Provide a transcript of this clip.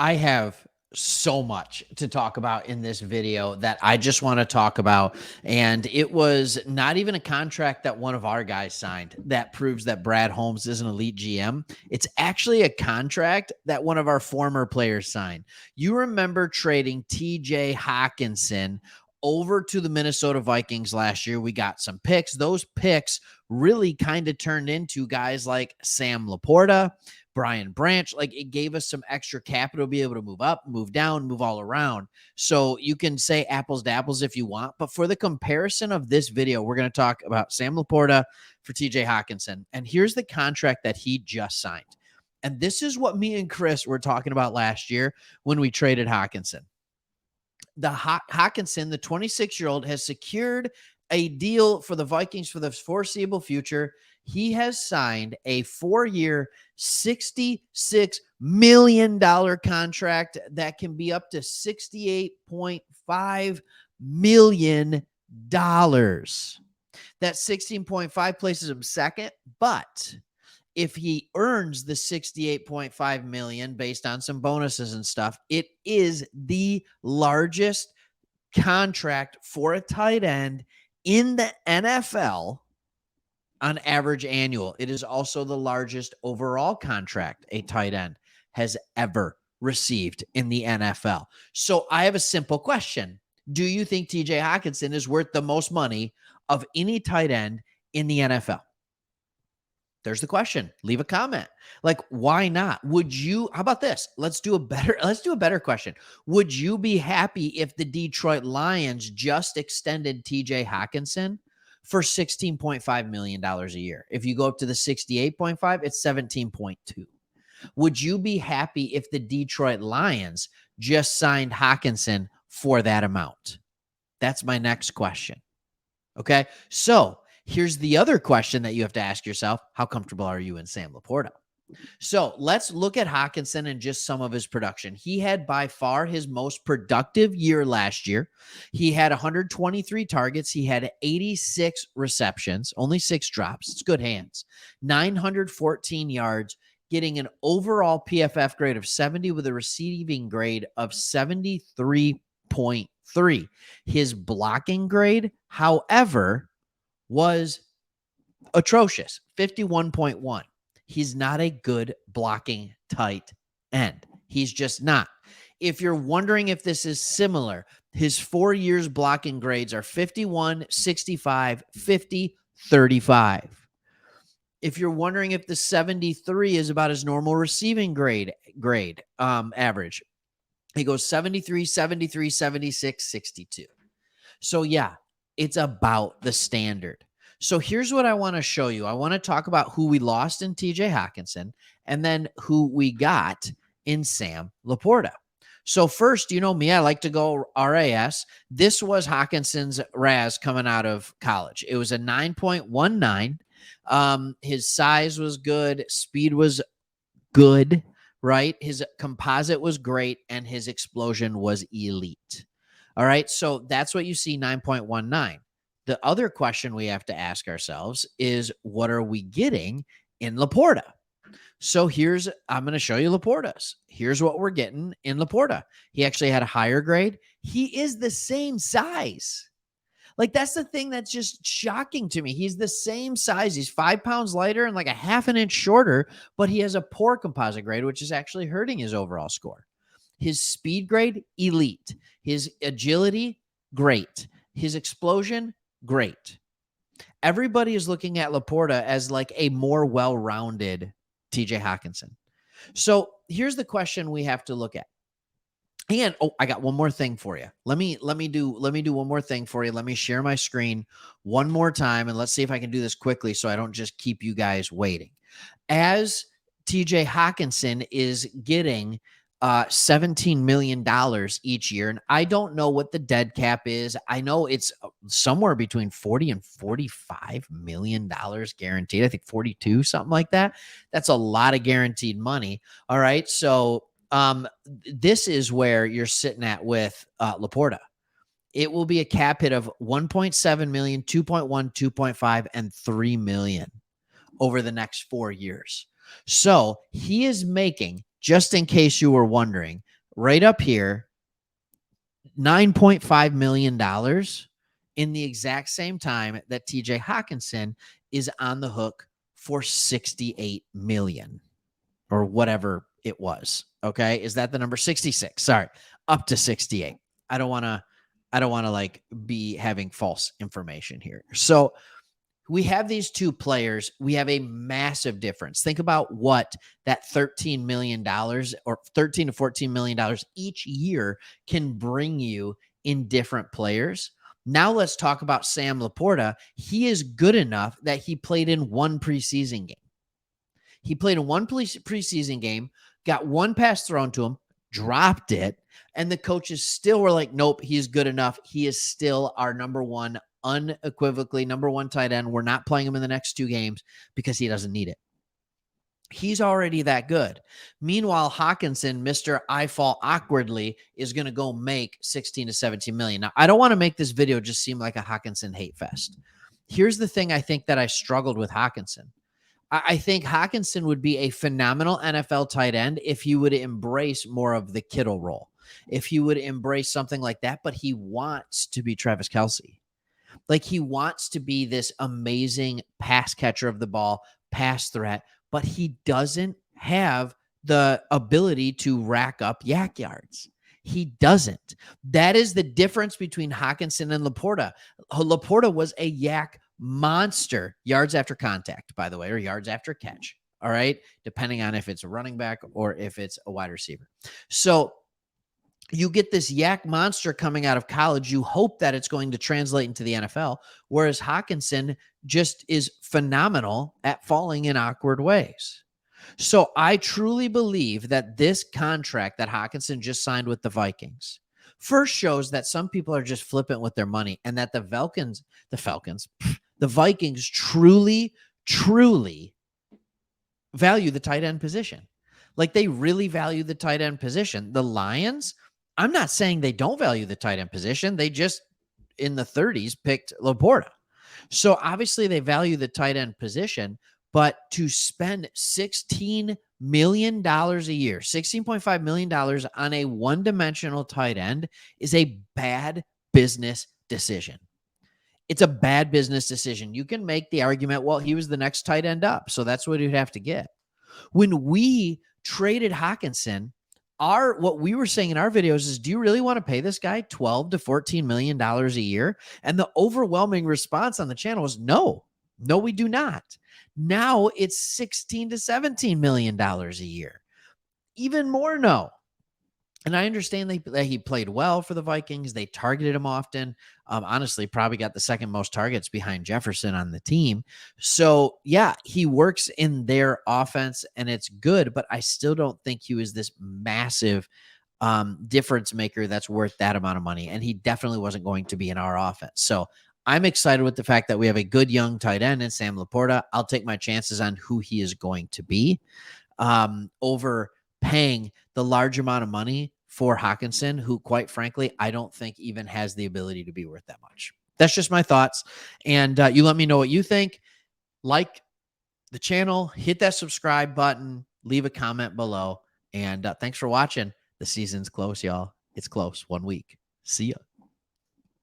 I have so much to talk about in this video that I just want to talk about. And it was not even a contract that one of our guys signed that proves that Brad Holmes is an elite GM. It's actually a contract that one of our former players signed. You remember trading TJ Hockenson over to the Minnesota Vikings last year. We got some picks. Those picks really kind of turned into guys like Sam LaPorta, Brian Branch. Like, it gave us some extra capital to be able to move up, move down, move all around. So you can say apples to apples if you want, but for the comparison of this video, we're going to talk about Sam LaPorta for TJ Hockenson. And here's the contract that he just signed. And this is what me and Chris were talking about last year when we traded Hockenson. Hockenson, the 26-year-old, has secured a deal for the Vikings for the foreseeable future. He has signed a 4-year, $66 million contract that can be up to $68.5 million. That 16.5 places him second, but if he earns the 68.5 million based on some bonuses and stuff, it is the largest contract for a tight end in the NFL on average annual. It is also the largest overall contract a tight end has ever received in the NFL. So I have a simple question. Do you think TJ Hockenson is worth the most money of any tight end in the NFL? There's the question. Leave a comment. Like, why not? Would you, how about this? Let's do a better question. Would you be happy if the Detroit Lions just extended TJ Hockenson for $16.5 million a year? If you go up to the 68.5, it's 17.2. Would you be happy if the Detroit Lions just signed Hockenson for that amount? That's my next question. Okay. So here's the other question that you have to ask yourself. How comfortable are you in Sam LaPorta? So let's look at Hockenson and just some of his production. He had by far his most productive year last year. He had 123 targets. He had 86 receptions, only 6 drops. It's good hands. 914 yards, getting an overall PFF grade of 70 with a receiving grade of 73.3. His blocking grade, however, was atrocious, 51.1. He's not a good blocking tight end. He's just not. If you're wondering if this is similar, his 4 years blocking grades are 51, 65, 50, 35. If you're wondering if the 73 is about his normal receiving grade average, he goes 73, 73, 76, 62. So yeah, it's about the standard. So here's what I want to show you. I want to talk about who we lost in TJ Hockenson and then who we got in Sam LaPorta. So first, you know me, I like to go RAS. This was Hockenson's RAS coming out of college. It was a 9.19. His size was good. Speed was good, right? His composite was great, and his explosion was elite. All right, so that's what you see, 9.19. The other question we have to ask ourselves is, what are we getting in LaPorta? So I'm going to show you LaPorta's. Here's what we're getting in LaPorta. He actually had a higher grade. He is the same size. Like, that's the thing that's just shocking to me. He's the same size. He's 5 pounds lighter and like a half an inch shorter, but he has a poor composite grade, which is actually hurting his overall score. His speed grade, elite. His agility, great. His explosion, great. Everybody is looking at LaPorta as like a more well-rounded TJ Hockenson. So here's the question we have to look at. And I got one more thing for you. Let me do one more thing for you. Let me share my screen one more time, and let's see if I can do this quickly so I don't just keep you guys waiting. As TJ Hockenson is getting $17 million each year. And I don't know what the dead cap is. I know it's somewhere between $40 and $45 million guaranteed. I think 42, something like that. That's a lot of guaranteed money. All right. So this is where you're sitting at with LaPorta. It will be a cap hit of 1.7 million, 2.1, 2.5, and 3 million over the next 4 years. So he is making, just in case you were wondering, right up here, $9.5 million in the exact same time that TJ Hockenson is on the hook for $68 million or whatever it was. Okay. Is that the number? 66? Sorry. Up to 68. I don't want to like be having false information here. So we have these two players. We have a massive difference. Think about what that $13 million or $13 to $14 million each year can bring you in different players. Now let's talk about Sam LaPorta. He is good enough that he played in one preseason game. He played in one preseason game, got one pass thrown to him, dropped it, and the coaches still were like, nope, he's good enough. He is still our number one, unequivocally number one tight end. We're not playing him in the next two games because he doesn't need it. He's already that good. Meanwhile, Hockenson, Mr. I fall awkwardly, is going to go make 16 to 17 million. Now, I don't want to make this video just seem like a Hockenson hate fest. Here's the thing I think that I struggled with Hockenson. I think Hockenson would be a phenomenal NFL tight end if he would embrace more of the Kittle role, if he would embrace something like that, but he wants to be Travis Kelce. Like he wants to be this amazing pass catcher of the ball, pass threat, but he doesn't have the ability to rack up yak yards. He doesn't. That is the difference between Hockenson and LaPorta. LaPorta was a yak monster, yards after contact, by the way, or yards after catch. All right. Depending on if it's a running back or if it's a wide receiver. So you get this yak monster coming out of college. You hope that it's going to translate into the NFL, whereas Hockenson just is phenomenal at falling in awkward ways. So I truly believe that this contract that Hockenson just signed with the Vikings first shows that some people are just flippant with their money and that the Vikings truly, truly value the tight end position. Like they really value the tight end position. The Lions, I'm not saying they don't value the tight end position. They just in the 30s picked LaPorta. So obviously they value the tight end position, but to spend $16 million a year, $16.5 million on a one-dimensional tight end is a bad business decision. It's a bad business decision. You can make the argument, well, he was the next tight end up, so that's what he'd have to get. When we traded Hockenson, what we were saying in our videos is, do you really want to pay this guy $12 to $14 million a year? And the overwhelming response on the channel was no, we do not. Now it's $16 to $17 million a year. Even more no. And I understand that he played well for the Vikings. They targeted him often. Honestly, probably got the second most targets behind Jefferson on the team. So, yeah, he works in their offense, and it's good. But I still don't think he was this massive difference maker that's worth that amount of money. And he definitely wasn't going to be in our offense. So I'm excited with the fact that we have a good young tight end in Sam LaPorta. I'll take my chances on who he is going to be over paying the large amount of money for Hockenson, who, quite frankly, I don't think even has the ability to be worth that much. That's just my thoughts. And you let me know what you think. Like the channel, hit that subscribe button, leave a comment below. And thanks for watching. The season's close, y'all. It's close. 1 week. See ya.